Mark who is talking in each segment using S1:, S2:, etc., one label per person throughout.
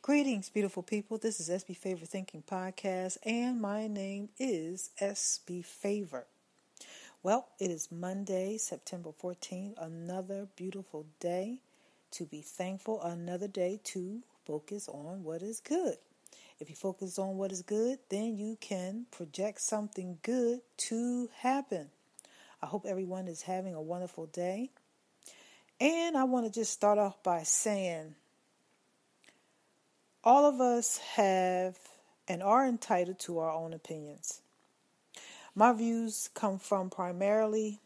S1: Greetings, beautiful people. This is SB Favor Thinking Podcast, and my name is SB Favor. Well, it is Monday, September 14th, another beautiful day to be thankful, another day to focus on what is good. If you focus on what is good, then you can project something good to happen. I hope everyone is having a wonderful day. And I want to just start off by saying, all of us have and are entitled to our own opinions. My views come from primarily,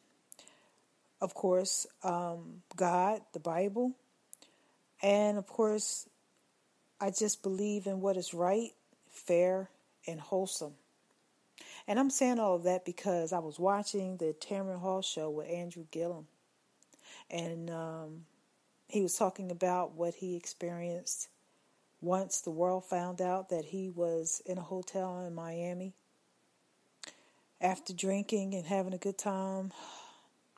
S1: of course, God, the Bible. And of course, I just believe in what is right, fair, and wholesome. And I'm saying all of that because I was watching the Tamron Hall show with Andrew Gillum. And he was talking about what he experienced once the world found out that he was in a hotel in Miami. After drinking and having a good time,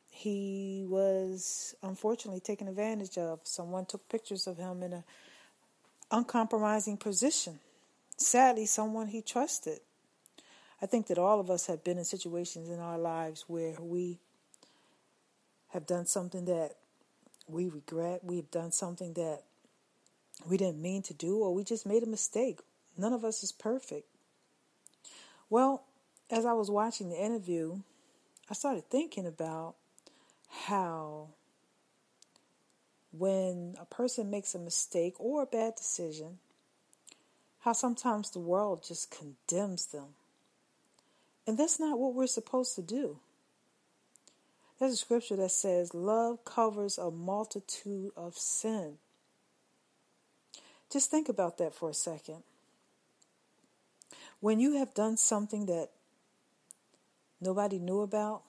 S1: he was unfortunately taken advantage of. Someone took pictures of him in an uncompromising position. Sadly, someone he trusted. I think that all of us have been in situations in our lives where we have done something that we regret. We've done something that we didn't mean to do, or we just made a mistake. None of us is perfect. Well, as I was watching the interview, I started thinking about how when a person makes a mistake or a bad decision, how sometimes the world just condemns them. And that's not what we're supposed to do. There's a scripture that says, love covers a multitude of sin. Just think about that for a second. When you have done something that nobody knew about,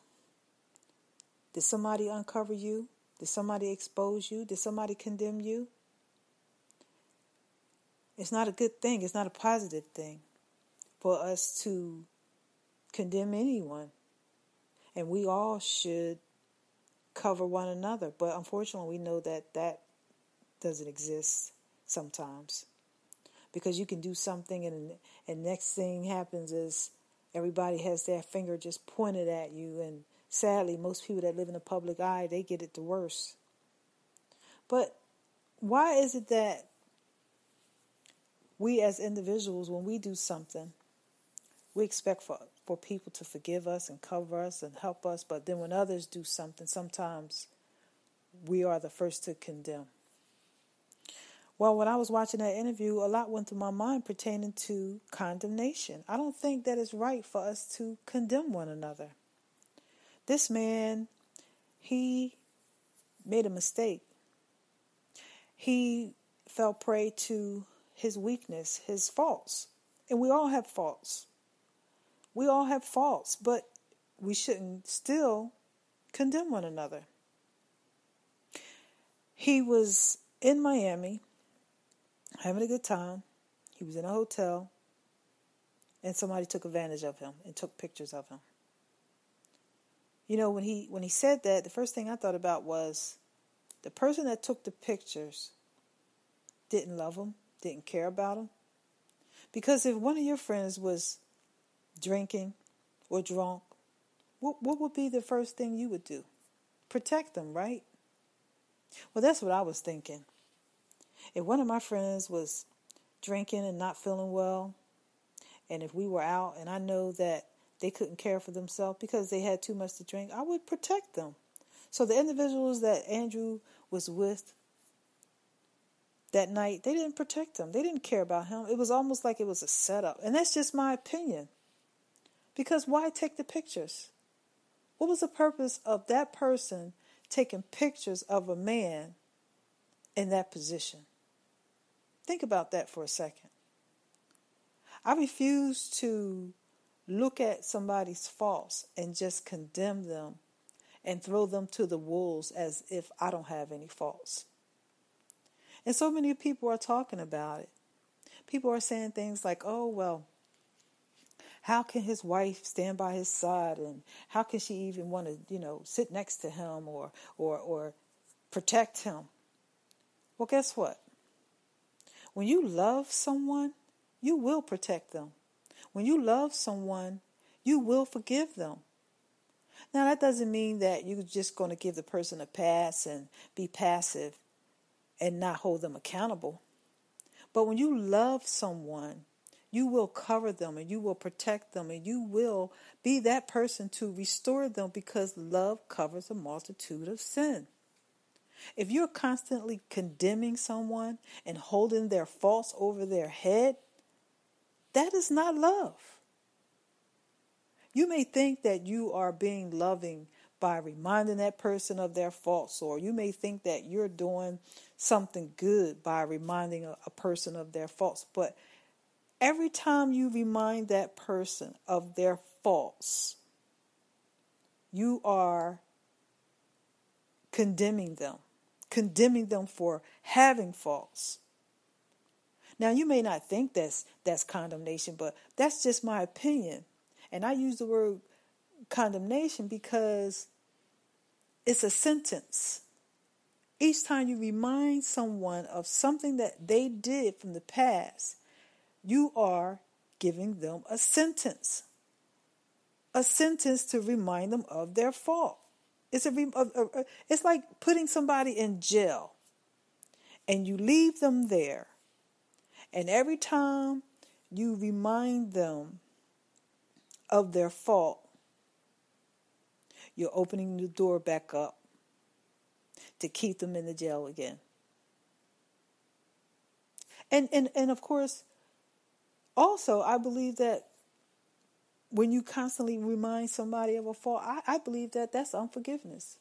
S1: did somebody uncover you? Did somebody expose you? Did somebody condemn you? It's not a good thing. It's not a positive thing for us to condemn anyone. And we all should cover one another. But unfortunately, we know that that doesn't exist sometimes. Because you can do something and next thing happens is everybody has their finger just pointed at you. And sadly, most people that live in the public eye, they get it the worst. But why is it that we as individuals, when we do something, we expect for people to forgive us and cover us and help us, but then when others do something, sometimes we are the first to condemn? Well, when I was watching that interview, a lot went through my mind pertaining to condemnation. I don't think that it's right for us to condemn one another. This man, he made a mistake. He fell prey to his weakness, his faults. And we all have faults. We all have faults, but we shouldn't still condemn one another. He was in Miami, having a good time. He was in a hotel, and somebody took advantage of him and took pictures of him. You know, when he said that, the first thing I thought about was the person that took the pictures didn't love him, didn't care about him. Because if one of your friends was drinking or drunk, what would be the first thing you would do? Protect them, right? Well, that's what I was thinking. If one of my friends was drinking and not feeling well, and if we were out and I know that they couldn't care for themselves because they had too much to drink, I would protect them. So the individuals that Andrew was with that night, they didn't protect him. They didn't care about him. It was almost like it was a setup. And that's just my opinion. Because why take the pictures? What was the purpose of that person taking pictures of a man in that position? Think about that for a second. I refuse to look at somebody's faults and just condemn them and throw them to the wolves as if I don't have any faults. And so many people are talking about it. People are saying things like, oh, well, how can his wife stand by his side, and how can she even want to, sit next to him or protect him? Well, guess what? When you love someone, you will protect them. When you love someone, you will forgive them. Now, that doesn't mean that you're just going to give the person a pass and be passive and not hold them accountable. But when you love someone, you will cover them and you will protect them and you will be that person to restore them, because love covers a multitude of sin. If you're constantly condemning someone and holding their faults over their head, that is not love. You may think that you are being loving by reminding that person of their faults, or you may think that you're doing something good by reminding a person of their faults. But every time you remind that person of their faults, you are condemning them for having faults. Now, you may not think that's condemnation, but that's just my opinion. And I use the word condemnation because it's a sentence. Each time you remind someone of something that they did from the past, you are giving them a sentence to remind them of their fault. It's like putting somebody in jail, and you leave them there, and every time you remind them of their fault, you're opening the door back up to keep them in the jail again. And of course, also, I believe that when you constantly remind somebody of a fault, I believe that that's unforgiveness.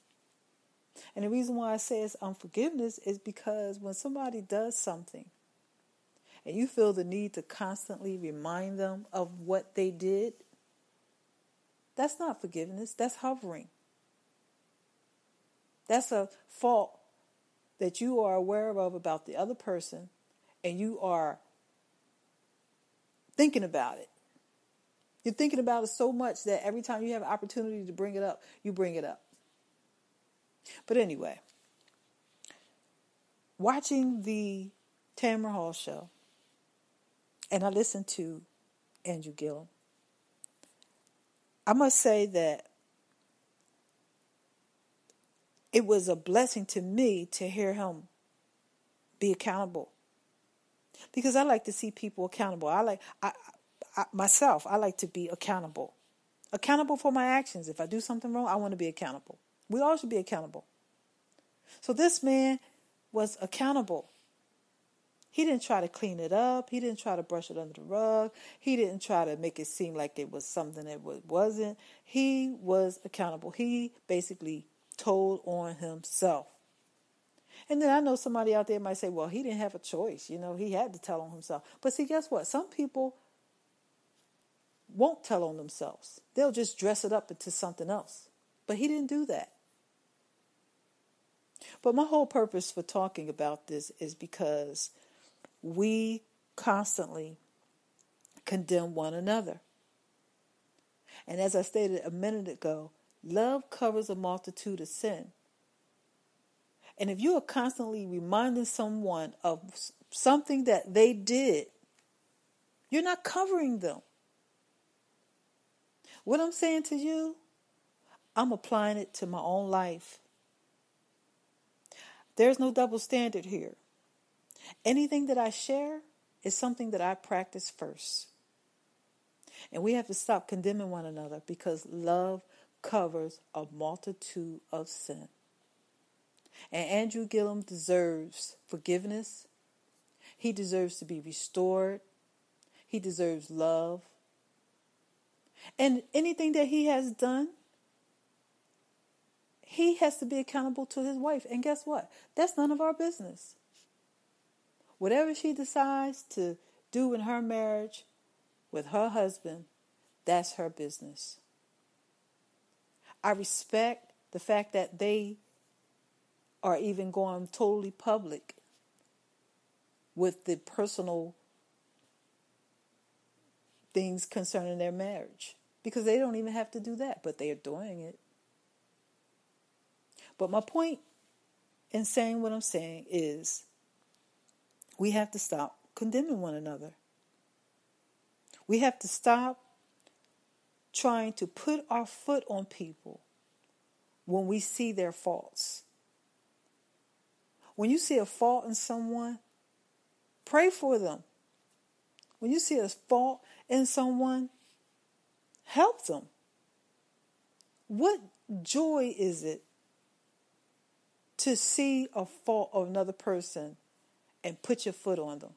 S1: And the reason why I say it's unforgiveness is because when somebody does something and you feel the need to constantly remind them of what they did, that's not forgiveness. That's hovering. That's a fault that you are aware of about the other person, and you are thinking about it. You're thinking about it so much that every time you have an opportunity to bring it up, you bring it up. But anyway, watching the Tamara Hall show, and I listened to Andrew Gillum, I must say that it was a blessing to me to hear him be accountable, because I like to see people accountable. I like to be accountable for my actions. If I do something wrong, I want to be accountable. We all should be accountable. So this man was accountable. He didn't try to clean it up. He didn't try to brush it under the rug. He didn't try to make it seem like it was something that wasn't. He was accountable. He basically told on himself. And then I know somebody out there might say, well, he didn't have a choice. He had to tell on himself. But see, guess what? Some people won't tell on themselves. They'll just dress it up into something else. But he didn't do that. But my whole purpose for talking about this is because we constantly condemn one another. And as I stated a minute ago, love covers a multitude of sin. And if you are constantly reminding someone of something that they did, you're not covering them. What I'm saying to you, I'm applying it to my own life. There's no double standard here. Anything that I share is something that I practice first. And we have to stop condemning one another, because love covers a multitude of sin. And Andrew Gillum deserves forgiveness. He deserves to be restored. He deserves love. And anything that he has done, he has to be accountable to his wife. And guess what? That's none of our business. Whatever she decides to do in her marriage with her husband, that's her business. I respect the fact that they are even going totally public with the personal things concerning their marriage, because they don't even have to do that, but they are doing it. But my point in saying what I'm saying is we have to stop condemning one another. We have to stop trying to put our foot on people when we see their faults. When you see a fault in someone, pray for them. When you see a fault in someone, help them. What joy is it to see a fault of another person and put your foot on them?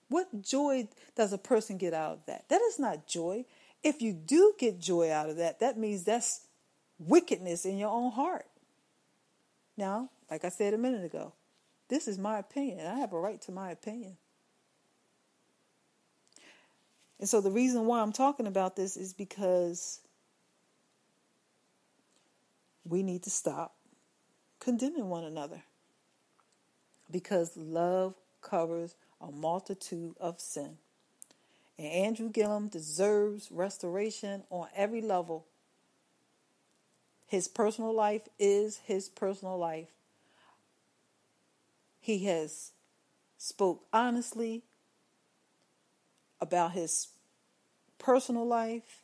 S1: What joy does a person get out of that? That is not joy. If you do get joy out of that, that means that's wickedness in your own heart. Now, like I said a minute ago, this is my opinion. I have a right to my opinion. And so the reason why I'm talking about this is because we need to stop condemning one another. Because love covers a multitude of sin. And Andrew Gillum deserves restoration on every level. His personal life is his personal life. He has spoke honestly about his personal life.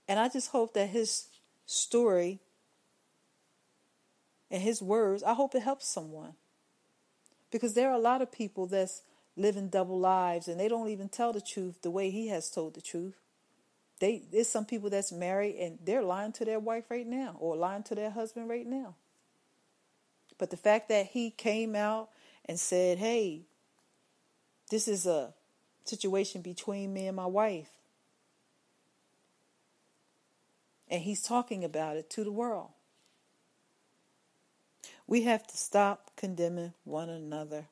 S1: And I just hope that his story and his words, I hope it helps someone. Because there are a lot of people that's living double lives and they don't even tell the truth the way he has told the truth. There's some people that's married and they're lying to their wife right now or lying to their husband right now. But the fact that he came out and said, hey, this is a situation between me and my wife. And he's talking about it to the world. We have to stop condemning one another.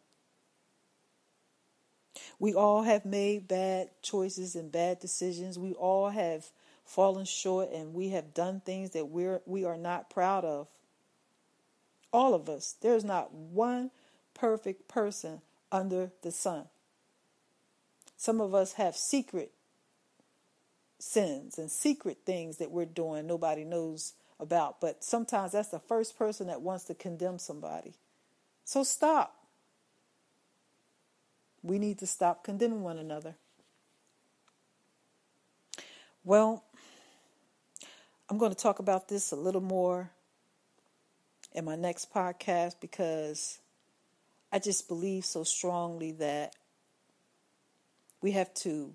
S1: We all have made bad choices and bad decisions. We all have fallen short and we have done things that we are not proud of. All of us. There's not one perfect person under the sun. Some of us have secret sins and secret things that we're doing nobody knows about. But sometimes that's the first person that wants to condemn somebody. So stop. We need to stop condemning one another. Well, I'm going to talk about this a little more in my next podcast because I just believe so strongly that we have to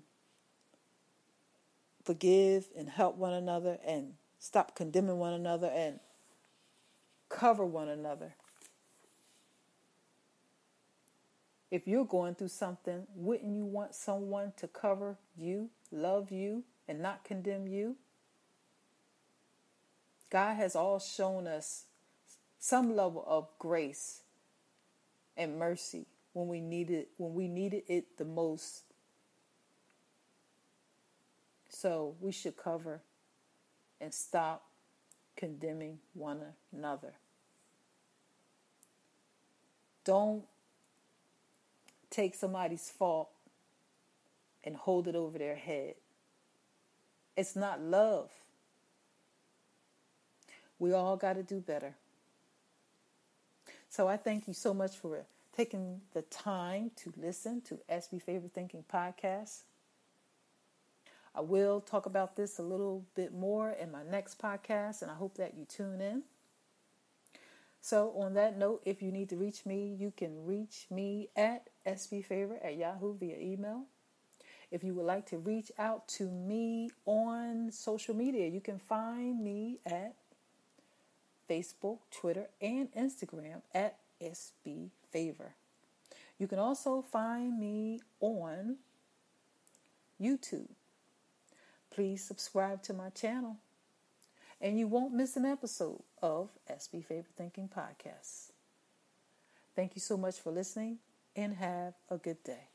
S1: forgive and help one another and stop condemning one another and cover one another. If you're going through something, wouldn't you want someone to cover you, love you, and not condemn you? God has all shown us some level of grace and mercy when we needed it the most. So we should cover and stop condemning one another. Don't take somebody's fault and hold it over their head. It's not love. We all got to do better. So I thank you so much for taking the time to listen to SB Favorite Thinking Podcast. I will talk about this a little bit more in my next podcast, and I hope that you tune in. So on that note, if you need to reach me, you can reach me at sbfavorite@yahoo via email. If you would like to reach out to me on social media, you can find me at Facebook, Twitter, and Instagram at sbfavor. You can also find me on YouTube. Please subscribe to my channel, and you won't miss an episode of SB Favorite Thinking Podcast. Thank you so much for listening, and have a good day.